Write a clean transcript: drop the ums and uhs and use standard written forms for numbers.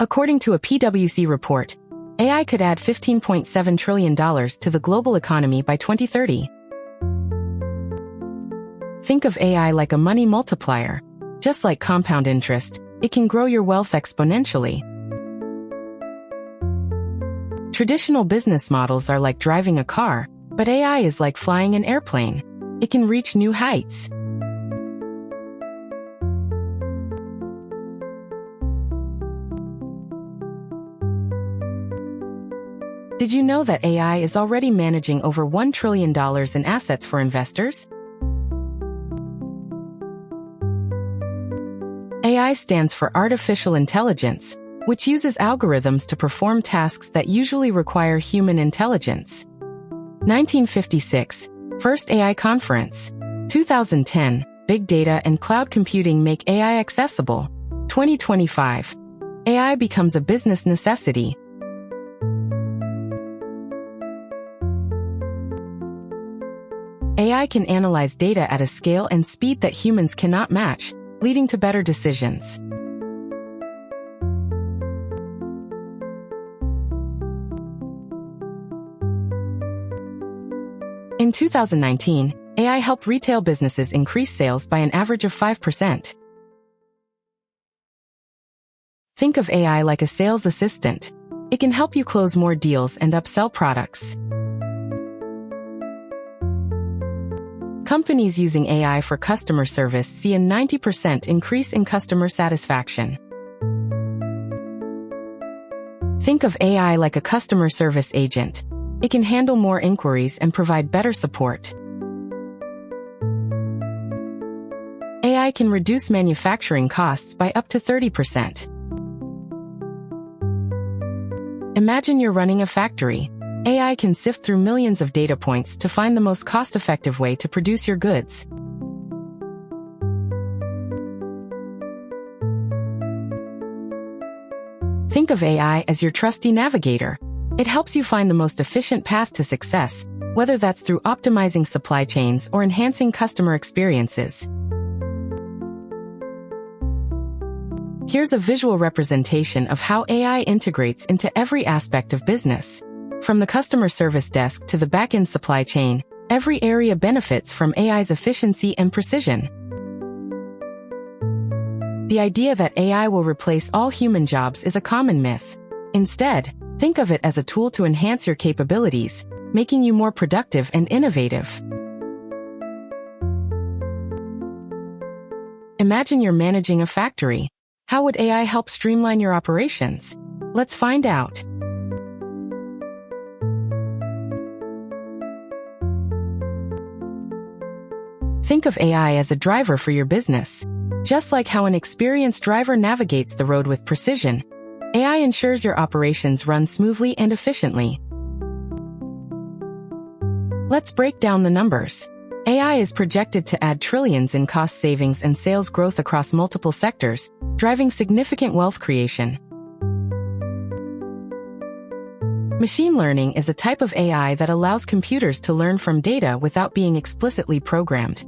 According to a PwC report, AI could add $15.7 trillion to the global economy by 2030. Think of AI like a money multiplier. Just like compound interest, it can grow your wealth exponentially. Traditional business models are like driving a car, but AI is like flying an airplane. It can reach new heights. Did you know that AI is already managing over $1 trillion in assets for investors? AI stands for Artificial Intelligence, which uses algorithms to perform tasks that usually require human intelligence. 1956, First AI Conference. 2010, Big Data and Cloud Computing make AI accessible. 2025, AI becomes a business necessity. AI can analyze data at a scale and speed that humans cannot match, leading to better decisions. In 2019, AI helped retail businesses increase sales by an average of 5%. Think of AI like a sales assistant. It can help you close more deals and upsell products. Companies using AI for customer service see a 90% increase in customer satisfaction. Think of AI like a customer service agent. It can handle more inquiries and provide better support. AI can reduce manufacturing costs by up to 30%. Imagine you're running a factory. AI can sift through millions of data points to find the most cost-effective way to produce your goods. Think of AI as your trusty navigator. It helps you find the most efficient path to success, whether that's through optimizing supply chains or enhancing customer experiences. Here's a visual representation of how AI integrates into every aspect of business. From the customer service desk to the back-end supply chain, every area benefits from AI's efficiency and precision. The idea that AI will replace all human jobs is a common myth. Instead, think of it as a tool to enhance your capabilities, making you more productive and innovative. Imagine you're managing a factory. How would AI help streamline your operations? Let's find out. Think of AI as a driver for your business. Just like how an experienced driver navigates the road with precision, AI ensures your operations run smoothly and efficiently. Let's break down the numbers. AI is projected to add trillions in cost savings and sales growth across multiple sectors, driving significant wealth creation. Machine learning is a type of AI that allows computers to learn from data without being explicitly programmed.